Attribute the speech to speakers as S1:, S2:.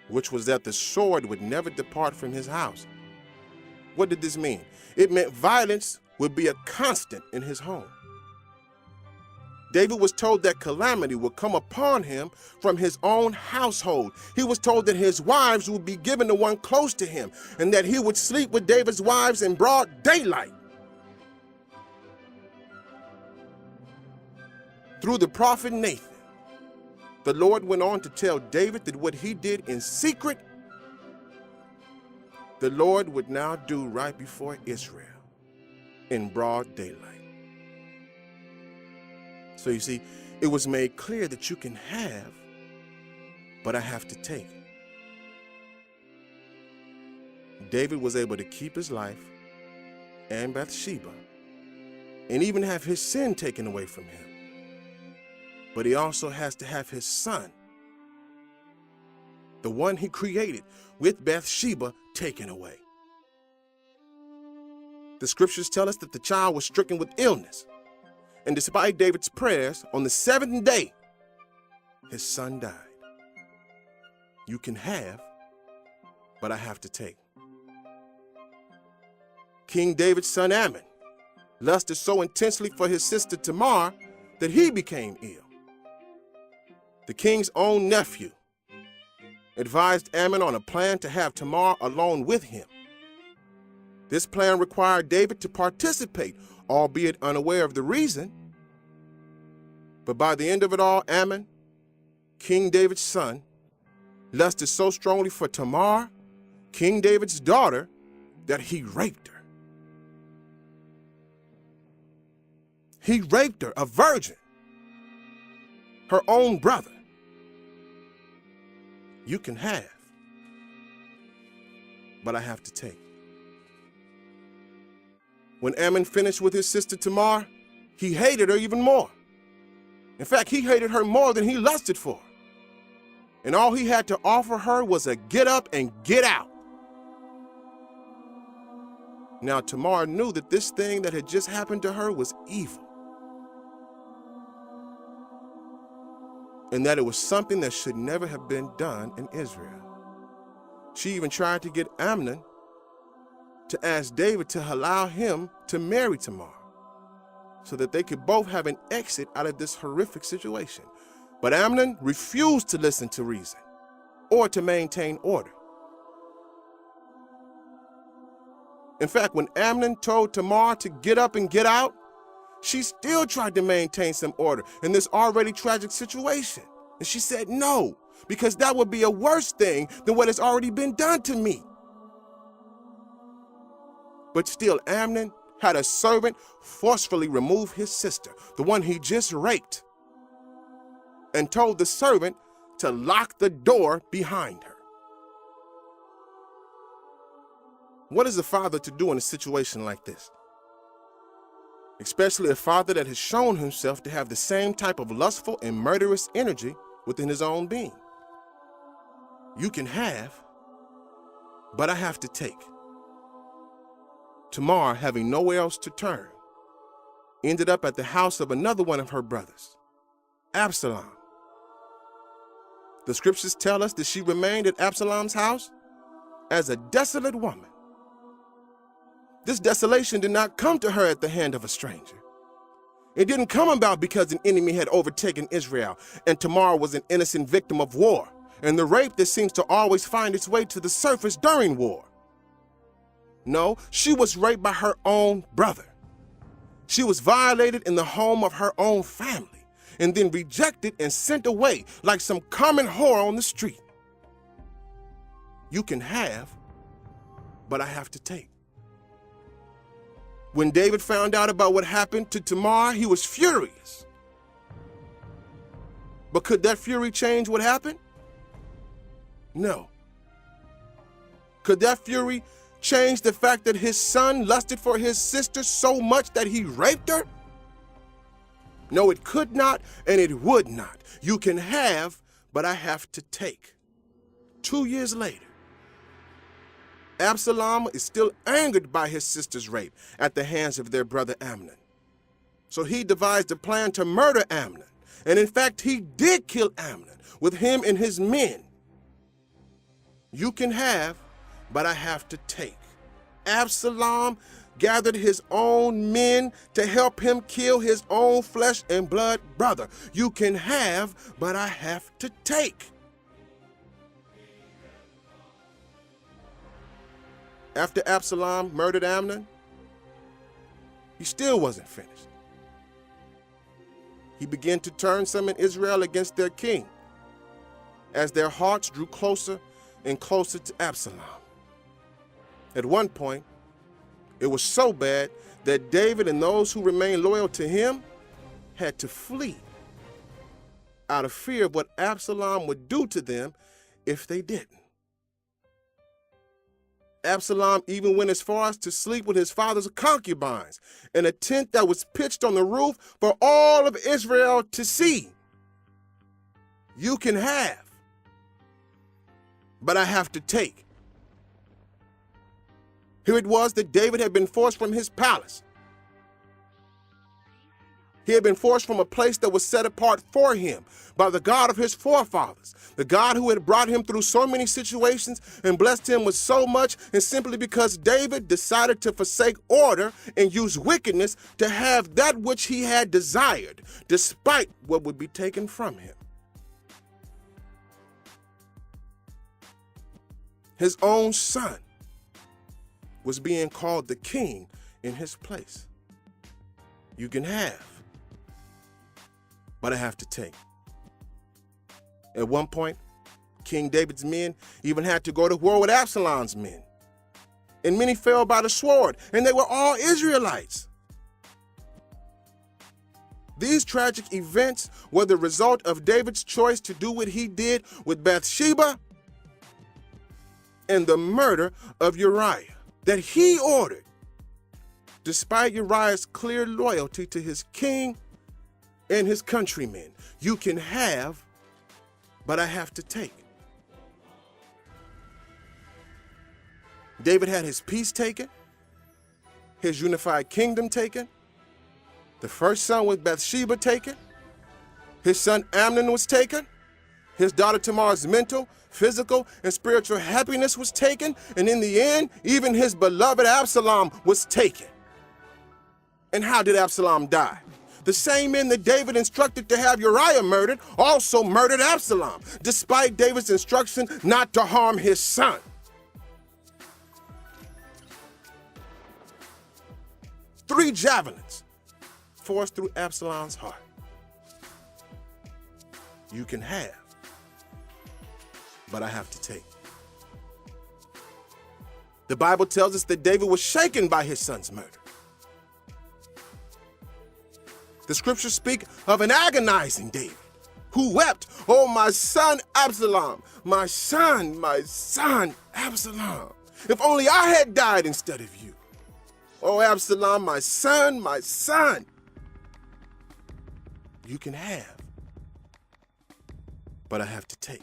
S1: which was that the sword would never depart from his house. What did this mean? It meant violence would be a constant in his home. David was told that calamity would come upon him from his own household. He was told that his wives would be given to one close to him, and that he would sleep with David's wives in broad daylight. Through the prophet Nathan, the Lord went on to tell David that what he did in secret, the Lord would now do right before Israel in broad daylight. So you see, it was made clear that you can have, but I have to take. David was able to keep his life and Bathsheba and even have his sin taken away from him. But he also has to have his son, the one he created with Bathsheba, taken away. The scriptures tell us that the child was stricken with illness. And despite David's prayers, on the seventh day, his son died. You can have, but I have to take. King David's son Ammon lusted so intensely for his sister Tamar that he became ill. The king's own nephew advised Ammon on a plan to have Tamar alone with him. This plan required David to participate, albeit unaware of the reason. But by the end of it all, Ammon, King David's son, lusted so strongly for Tamar, King David's daughter, that he raped her. He raped her, a virgin, her own brother. You can have, but I have to take. When Ammon finished with his sister Tamar, he hated her even more. In fact, he hated her more than he lusted for. And all he had to offer her was a get up and get out. Now, Tamar knew that this thing that had just happened to her was evil, and that it was something that should never have been done in Israel. She even tried to get Amnon to ask David to allow him to marry Tamar so that they could both have an exit out of this horrific situation. But Amnon refused to listen to reason or to maintain order. In fact, when Amnon told Tamar to get up and get out, she still tried to maintain some order in this already tragic situation. And she said no, because that would be a worse thing than what has already been done to me. But still, Amnon had a servant forcefully remove his sister, the one he just raped, and told the servant to lock the door behind her. What is a father to do in a situation like this? Especially a father that has shown himself to have the same type of lustful and murderous energy within his own being. You can have, but I have to take. Tamar, having nowhere else to turn, ended up at the house of another one of her brothers, Absalom. The scriptures tell us that she remained at Absalom's house as a desolate woman. This desolation did not come to her at the hand of a stranger. It didn't come about because an enemy had overtaken Israel and Tamar was an innocent victim of war and the rape that seems to always find its way to the surface during war. No, she was raped by her own brother. She was violated in the home of her own family and then rejected and sent away like some common whore on the street. You can have, but I have to take. When David found out about what happened to Tamar, he was furious. But could that fury change what happened? No. Could that fury change the fact that his son lusted for his sister so much that he raped her? No, it could not, and it would not. You can have, but I have to take. 2 years later, Absalom is still angered by his sister's rape at the hands of their brother Amnon. So he devised a plan to murder Amnon. And in fact, he did kill Amnon with him and his men. You can have, but I have to take. Absalom gathered his own men to help him kill his own flesh and blood brother. You can have, but I have to take. After Absalom murdered Amnon, he still wasn't finished. He began to turn some in Israel against their king, as their hearts drew closer and closer to Absalom. At one point, it was so bad that David and those who remained loyal to him had to flee out of fear of what Absalom would do to them if they didn't. Absalom even went as far as to sleep with his father's concubines in a tent that was pitched on the roof for all of Israel to see. You can have, but I have to take. Here it was that David had been forced from his palace. He had been forced from a place that was set apart for him by the God of his forefathers, the God who had brought him through so many situations and blessed him with so much, and simply because David decided to forsake order and use wickedness to have that which he had desired, despite what would be taken from him. His own son was being called the king in his place. You can have, but I have to take. At one point, King David's men even had to go to war with Absalom's men. And many fell by the sword, and they were all Israelites. These tragic events were the result of David's choice to do what he did with Bathsheba and the murder of Uriah that he ordered, despite Uriah's clear loyalty to his king and his countrymen. You can have, but I have to take. David had his peace taken, his unified kingdom taken, the first son with Bathsheba taken, his son Amnon was taken, his daughter Tamar's mental, physical, and spiritual happiness was taken, and in the end, even his beloved Absalom was taken. And how did Absalom die? The same men that David instructed to have Uriah murdered also murdered Absalom, despite David's instruction not to harm his son. Three javelins forced through Absalom's heart. You can have, but I have to take. The Bible tells us that David was shaken by his son's murder. The scriptures speak of an agonizing David who wept, "Oh, my son Absalom, my son, Absalom. If only I had died instead of you. Oh, Absalom, my son, my son." You can have, but I have to take.